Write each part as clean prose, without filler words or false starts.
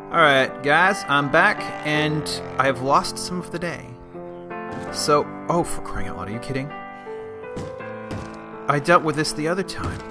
Alright, guys, I'm back, and I have lost some of the day. So, oh, for crying out loud, are you kidding? I dealt with this the other time.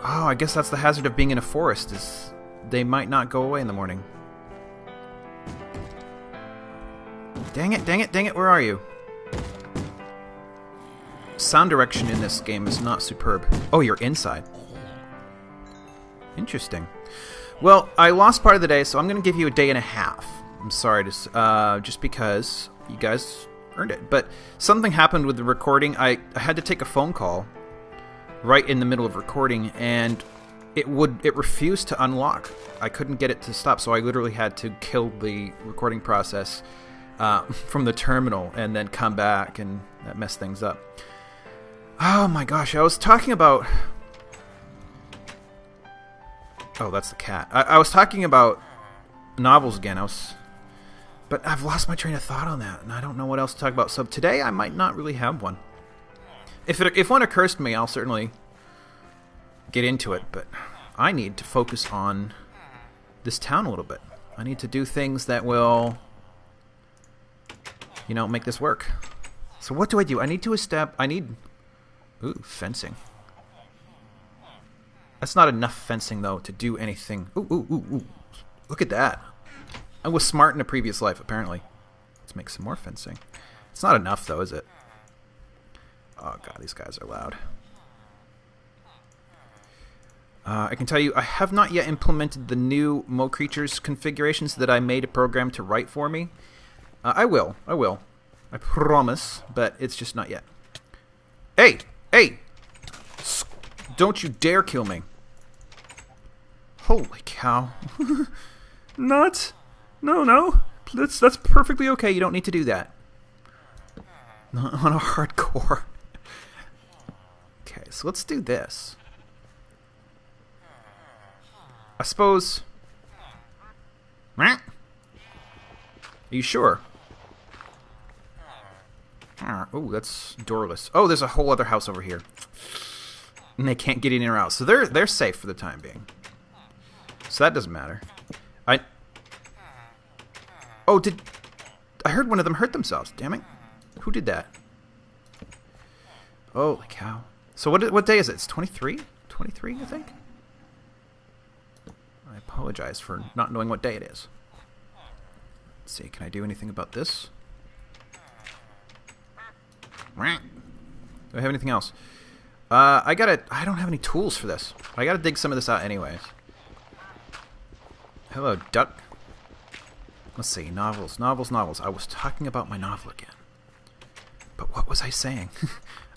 Oh, I guess that's the hazard of being in a forest, is they might not go away in the morning. Dang it, dang it, dang it, where are you? Sound direction in this game is not superb. Oh, you're inside. Interesting. Well, I lost part of the day, so I'm going to give you a day and a half. I'm sorry, just because you guys earned it. But something happened with the recording. I had to take a phone call right in the middle of recording, and it refused to unlock. I couldn't get it to stop, so I literally had to kill the recording process from the terminal and then come back, and that messed things up. Oh my gosh, I was talking about... Oh, that's the cat. I was talking about novels again. But I've lost my train of thought on that, and I don't know what else to talk about. So today I might not really have one. If one occurs to me, I'll certainly get into it. But I need to focus on this town a little bit. I need to do things that will, make this work. So what do? I need to ooh, fencing. That's not enough fencing, though, to do anything. Ooh, ooh, ooh, ooh. Look at that. I was smart in a previous life, apparently. Let's make some more fencing. It's not enough, though, is it? Oh, God, these guys are loud. I can tell you, I have not yet implemented the new Mo Creatures configurations that I made a program to write for me. I will. I promise, but it's just not yet. Hey! Hey! Don't you dare kill me. Holy cow. Not. No. That's perfectly okay. You don't need to do that. Not on a hardcore. Okay, so let's do this. I suppose... Are you sure? Oh, that's doorless. Oh, there's a whole other house over here. And they can't get in or out. So they're safe for the time being. So that doesn't matter. I heard one of them hurt themselves. Damn it. Who did that? Holy cow. So what day is it? It's 23? 23, I think? I apologize for not knowing what day it is. Let's see, can I do anything about this? Do I have anything else? I don't have any tools for this. I gotta dig some of this out anyways. Hello, duck. Let's see, novels. I was talking about my novel again. But what was I saying?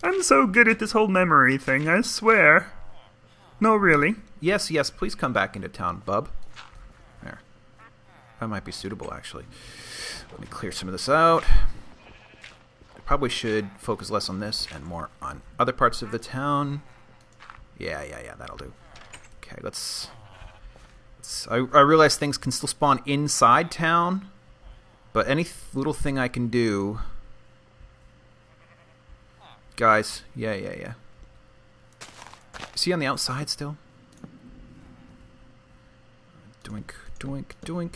I'm so good at this whole memory thing, I swear. No, really. Yes, please come back into town, bub. There. That might be suitable, actually. Let me clear some of this out. I probably should focus less on this and more on other parts of the town. Yeah, that'll do. Okay, let's I realize things can still spawn inside town, but any little thing I can do... Guys, yeah. Is he on the outside still? Doink. Doink.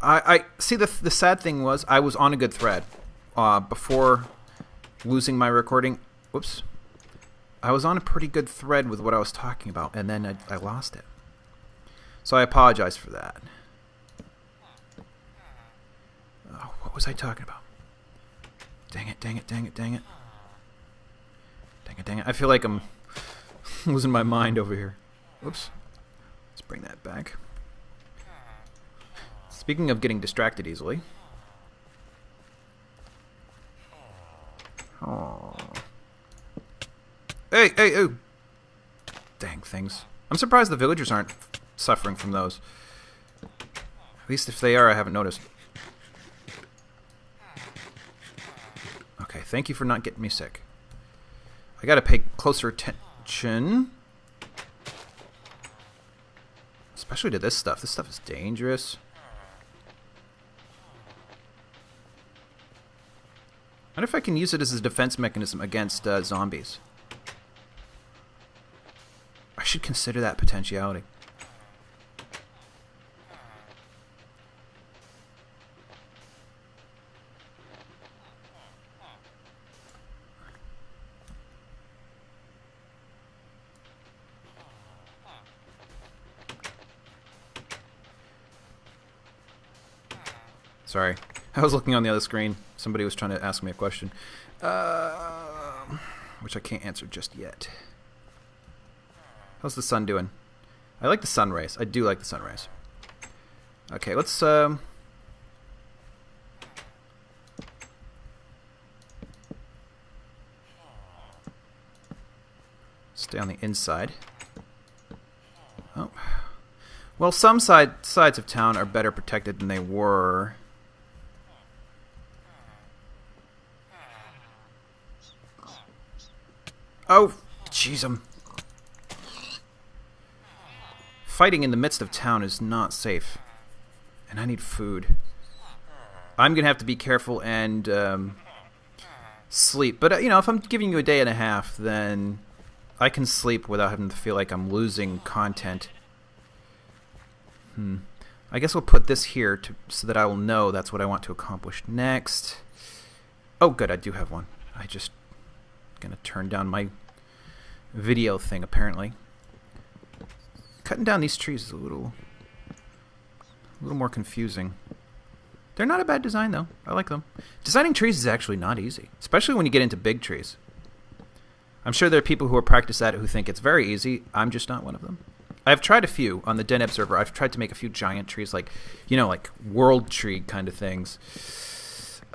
I see, the sad thing was I was on a good thread before losing my recording. Whoops. I was on a pretty good thread with what I was talking about, and then I lost it. So I apologize for that. Oh, what was I talking about? Dang it. I feel like I'm losing my mind over here. Whoops. Let's bring that back. Speaking of getting distracted easily. Oh. Hey, ooh. Dang things. I'm surprised the villagers aren't suffering from those. At least if they are, I haven't noticed. Okay, thank you for not getting me sick. I gotta pay closer attention. Especially to this stuff. This stuff is dangerous. I wonder if I can use it as a defense mechanism against zombies. I should consider that potentiality. Sorry. I was looking on the other screen. Somebody was trying to ask me a question. Which I can't answer just yet. How's the sun doing? I like the sun rays. I do like the sun rays. Okay, let's... stay on the inside. Oh. Well, some sides of town are better protected than they were. Oh, jeez, fighting in the midst of town is not safe. And I need food. I'm going to have to be careful and sleep. But, you know, if I'm giving you a day and a half, then I can sleep without having to feel like I'm losing content. I guess we'll put this here so that I will know that's what I want to accomplish next. Oh, good, I do have one. I just gonna turn down my video thing, apparently. Cutting down these trees is a little more confusing. They're not a bad design, though. I like them. Designing trees is actually not easy, especially when you get into big trees. I'm sure there are people who are practiced at it who think it's very easy. I'm just not one of them. I've tried a few on the Deneb server. I've tried to make a few giant trees, like, you know, like world tree kind of things.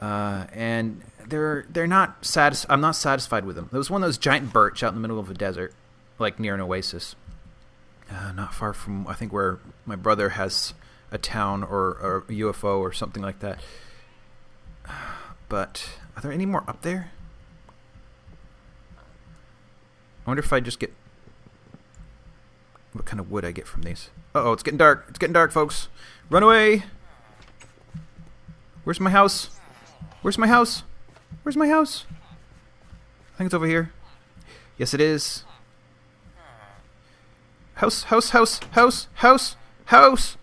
And they're not I'm not satisfied with them. There was one of those giant birch out in the middle of a desert, like near an oasis, not far from, I think, where my brother has a town or a UFO or something like that. But are there any more up there? I wonder if I just get what kind of wood I get from these. Uh-oh, it's getting dark. It's getting dark, folks. Run away! Where's my house? Where's my house? Where's my house? I think it's over here. Yes, it is. House, house, house, house, house, house!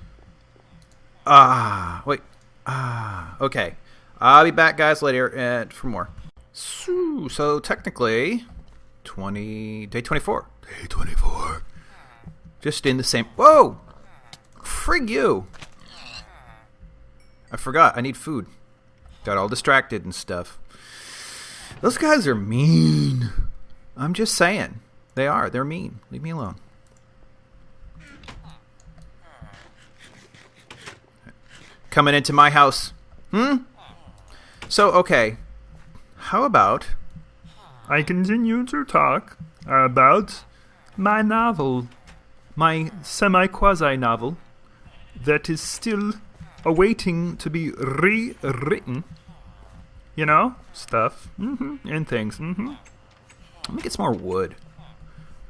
Ah, wait. Ah, okay. I'll be back, guys, later for more. So technically, day 24. Day 24. Just in the same... Whoa! Frig you! I forgot. I need food. Got all distracted and stuff. Those guys are mean. I'm just saying. They are. They're mean. Leave me alone. Coming into my house. So, okay. How about... I continue to talk about my novel. My semi-quasi novel that is still awaiting to be rewritten. You know? Stuff. And things. Let me get some more wood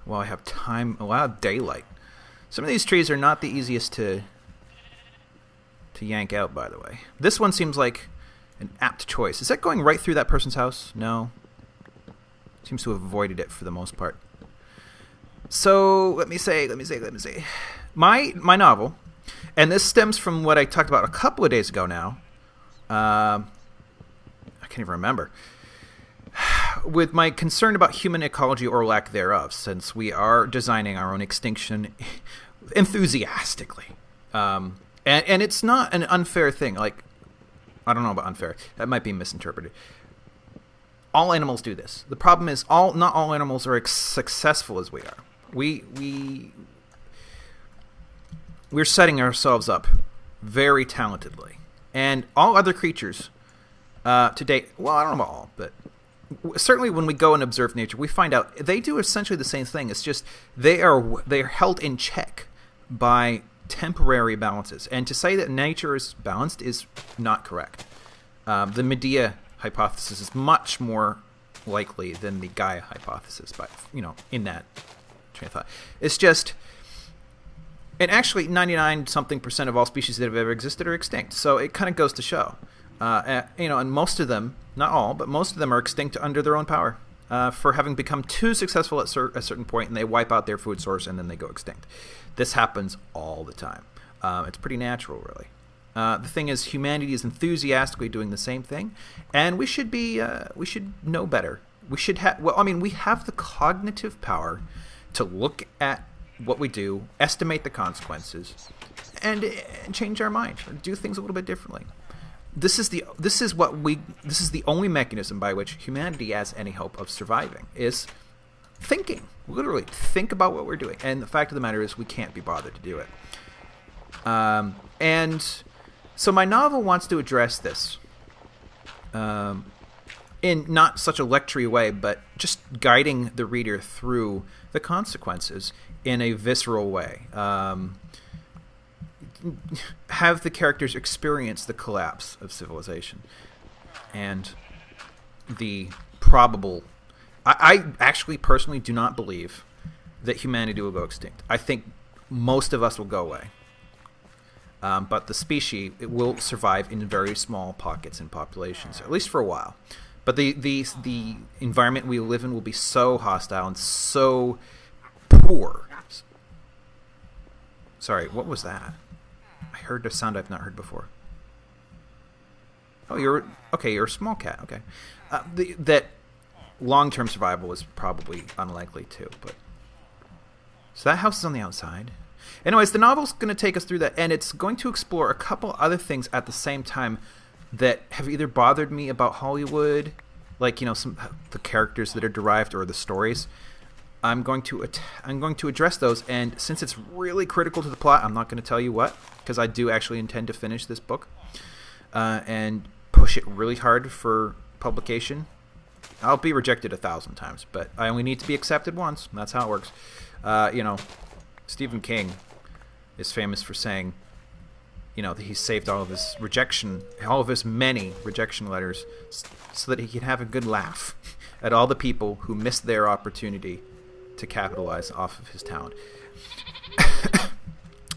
while I have time, while I have daylight. Some of these trees are not the easiest to yank out, by the way. This one seems like an apt choice. Is that going right through that person's house? No. Seems to have avoided it for the most part. So, let me say. My novel, and this stems from what I talked about a couple of days ago now. I can't even remember. With my concern about human ecology or lack thereof, since we are designing our own extinction enthusiastically. And it's not an unfair thing. Like, I don't know about unfair. That might be misinterpreted. All animals do this. The problem is not all animals are as successful as we are. We're setting ourselves up very talentedly. And all other creatures to date, well, I don't know about all, but certainly when we go and observe nature, we find out they do essentially the same thing. It's just they're held in check by temporary balances. And to say that nature is balanced is not correct. The Medea hypothesis is much more likely than the Gaia hypothesis, but, you know, in that train of thought. It's just, and actually 99-something% of all species that have ever existed are extinct. So it kind of goes to show. And most of them, not all, but most of them are extinct under their own power for having become too successful at a certain point, and they wipe out their food source and then they go extinct. This happens all the time. It's pretty natural, really. The thing is, humanity is enthusiastically doing the same thing, and we should know better. We should have. Well, I mean, we have the cognitive power to look at what we do, estimate the consequences, and change our mind, or do things a little bit differently. This is the only mechanism by which humanity has any hope of surviving, is thinking. Literally, think about what we're doing. And the fact of the matter is, we can't be bothered to do it. And so my novel wants to address this in not such a lectury way, but just guiding the reader through the consequences in a visceral way. Have the characters experience the collapse of civilization and the probable... I actually personally do not believe that humanity will go extinct. I think most of us will go away. But the species, it will survive in very small pockets and populations, at least for a while. But the environment we live in will be so hostile and so poor. Sorry, what was that? I heard a sound I've not heard before. Oh, you're a small cat. Okay, that long-term survival is probably unlikely too. But so that house is on the outside. Anyways, the novel's going to take us through that, and it's going to explore a couple other things at the same time that have either bothered me about Hollywood, like some the characters that are derived or the stories. I'm going to address those, and since it's really critical to the plot, I'm not going to tell you what, because I do actually intend to finish this book and push it really hard for publication. I'll be rejected 1,000 times, but I only need to be accepted once. That's how it works. Stephen King is famous for saying, that he saved all of his many rejection letters, so that he can have a good laugh at all the people who missed their opportunity to capitalize off of his talent.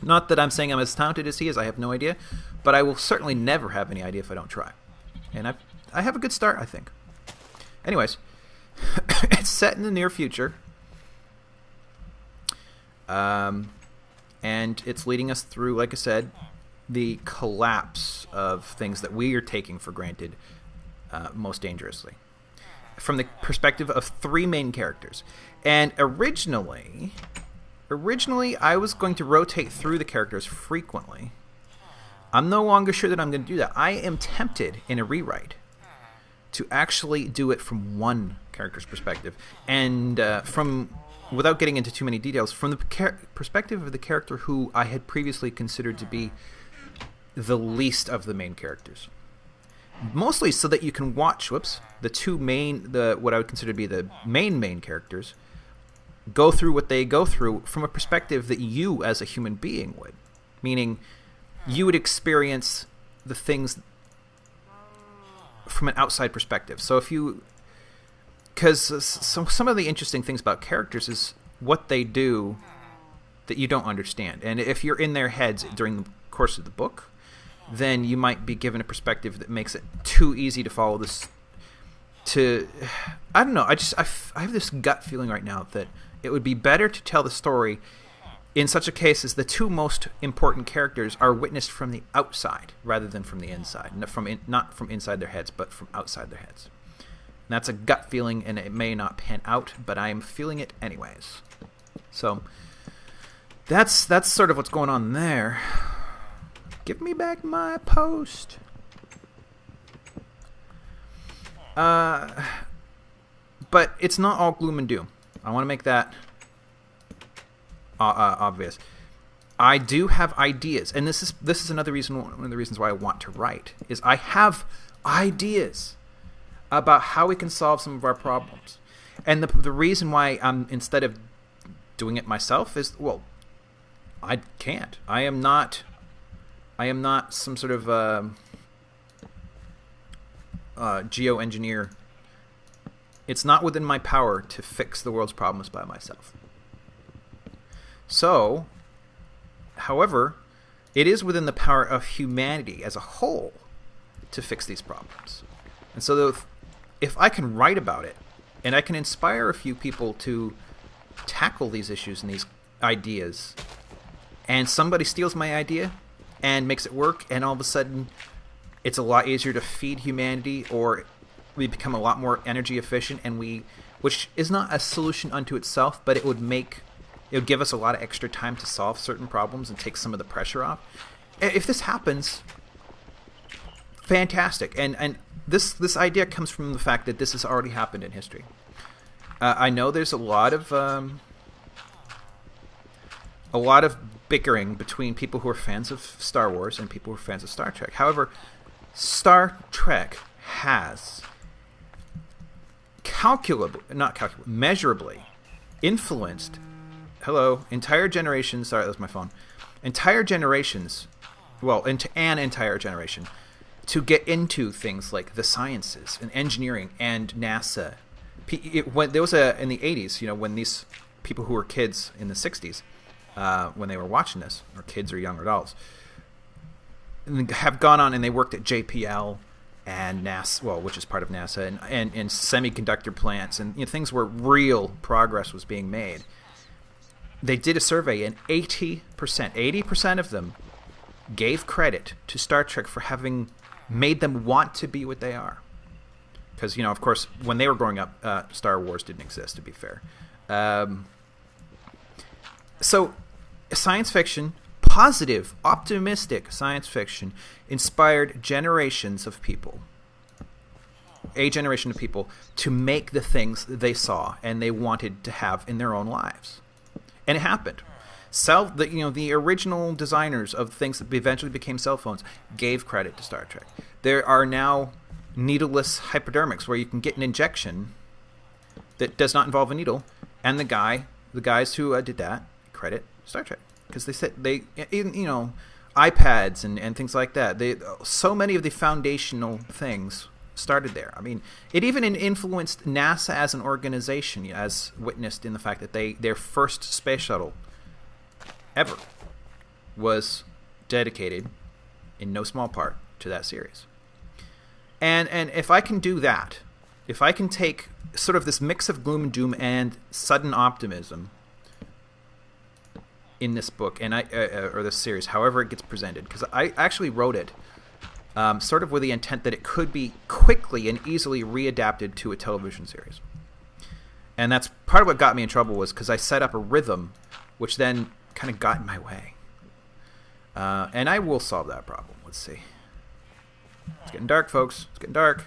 Not that I'm saying I'm as talented as he is. I have no idea, but I will certainly never have any idea if I don't try. And I have a good start, I think. Anyways, it's set in the near future. And it's leading us through, like I said, the collapse of things that we are taking for granted most dangerously. From the perspective of three main characters. And originally, I was going to rotate through the characters frequently. I'm no longer sure that I'm going to do that. I am tempted in a rewrite to actually do it from one character's perspective. And without getting into too many details, from the perspective of the character who I had previously considered to be the least of the main characters. Mostly so that you can watch, the two main, what I would consider to be the main characters, go through what they go through from a perspective that you as a human being would. Meaning, you would experience the things from an outside perspective. So because some of the interesting things about characters is what they do that you don't understand. And if you're in their heads during the course of the book, then you might be given a perspective that makes it too easy to follow this. I don't know. I have this gut feeling right now that it would be better to tell the story in such a case as the two most important characters are witnessed from the outside rather than from the inside. Not from inside their heads, but from outside their heads. And that's a gut feeling, and it may not pan out, but I am feeling it anyways. So that's sort of what's going on there. Give me back my post. But it's not all gloom and doom. I want to make that obvious. I do have ideas, and this is another reason. One of the reasons why I want to write is I have ideas about how we can solve some of our problems, and the reason why I'm instead of doing it myself is I can't. I am not some sort of geoengineer. It's not within my power to fix the world's problems by myself. So, however, it is within the power of humanity as a whole to fix these problems. And so if I can write about it, and I can inspire a few people to tackle these issues and these ideas, and somebody steals my idea and makes it work, and all of a sudden it's a lot easier to feed humanity, or we become a lot more energy efficient, and which is not a solution unto itself, but it would give us a lot of extra time to solve certain problems and take some of the pressure off. If this happens, fantastic. And this idea comes from the fact that this has already happened in history. I know there's a lot of bickering between people who are fans of Star Wars and people who are fans of Star Trek. However, Star Trek has measurably influenced entire generations. Sorry, that was my phone. Entire generations, into an entire generation, to get into things like the sciences and engineering and NASA. There was in the 80s, when these people who were kids in the 60s, when they were watching this, or kids or young adults, have gone on and they worked at JPL and NASA, which is part of NASA, and semiconductor plants, and things where real progress was being made. They did a survey, and 80% of them gave credit to Star Trek for having made them want to be what they are. Because, of course, when they were growing up, Star Wars didn't exist, to be fair. So, science fiction, positive, optimistic science fiction, inspired generations of people. A generation of people to make the things they saw and they wanted to have in their own lives. And it happened. The original designers of things that eventually became cell phones gave credit to Star Trek. There are now needleless hypodermics where you can get an injection that does not involve a needle, and the guys who did that credit Star Trek, because they said iPads and things like that. So many of the foundational things started there. I mean, it even influenced NASA as an organization, as witnessed in the fact that their first space shuttle ever was dedicated in no small part to that series. And if I can do that, if I can take sort of this mix of gloom and doom and sudden optimism in this book or this series, however it gets presented, because I actually wrote it sort of with the intent that it could be quickly and easily readapted to a television series. And that's part of what got me in trouble, was because I set up a rhythm which then kind of got in my way. And I will solve that problem. Let's see. It's getting dark, folks. It's getting dark.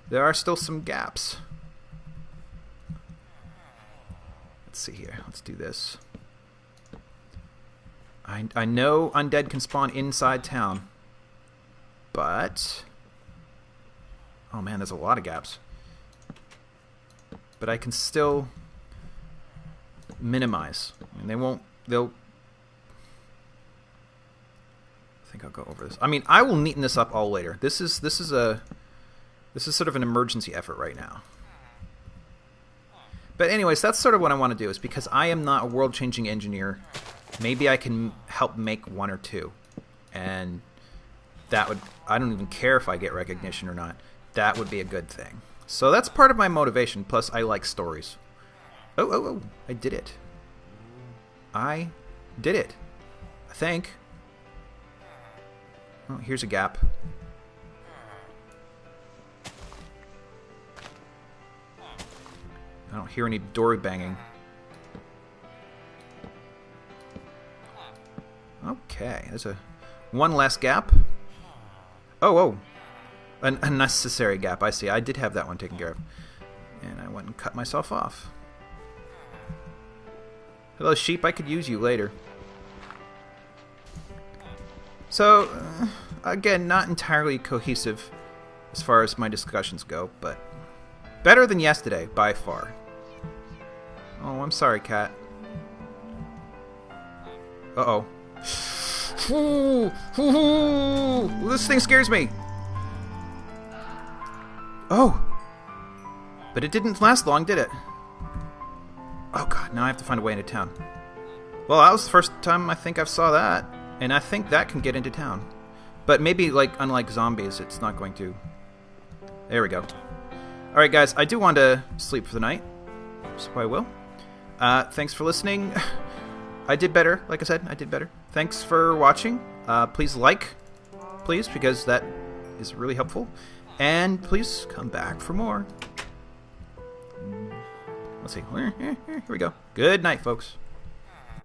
There are still some gaps. Let's see here. Let's do this. I know undead can spawn inside town, but... oh man, there's a lot of gaps. But I can still minimize. I mean, they'll... I think I'll go over this. I mean, I will neaten this up all later. This is sort of an emergency effort right now. But anyways, that's sort of what I want to do, is because I am not a world-changing engineer. Maybe I can help make one or two. And that would... I don't even care if I get recognition or not. That would be a good thing. So that's part of my motivation. Plus, I like stories. Oh, I did it. I think. Oh, here's a gap. I don't hear any door banging. Okay, there's one less gap. Oh, an unnecessary gap. I see. I did have that one taken care of, and I went and cut myself off. Hello, sheep. I could use you later. So, again, not entirely cohesive as far as my discussions go, but better than yesterday by far. Oh, I'm sorry, cat. Uh-oh. Ooh, this thing scares me. Oh. But it didn't last long, did it? Oh, God. Now I have to find a way into town. Well, that was the first time I think I saw that. And I think that can get into town. But maybe, like, unlike zombies, it's not going to... There we go. Alright, guys, I do want to sleep for the night, so I will. Thanks for listening. I did better, like I said, I did better. Thanks for watching. Please like, please, because that is really helpful. And please come back for more. Let's see. Here we go. Good night, folks.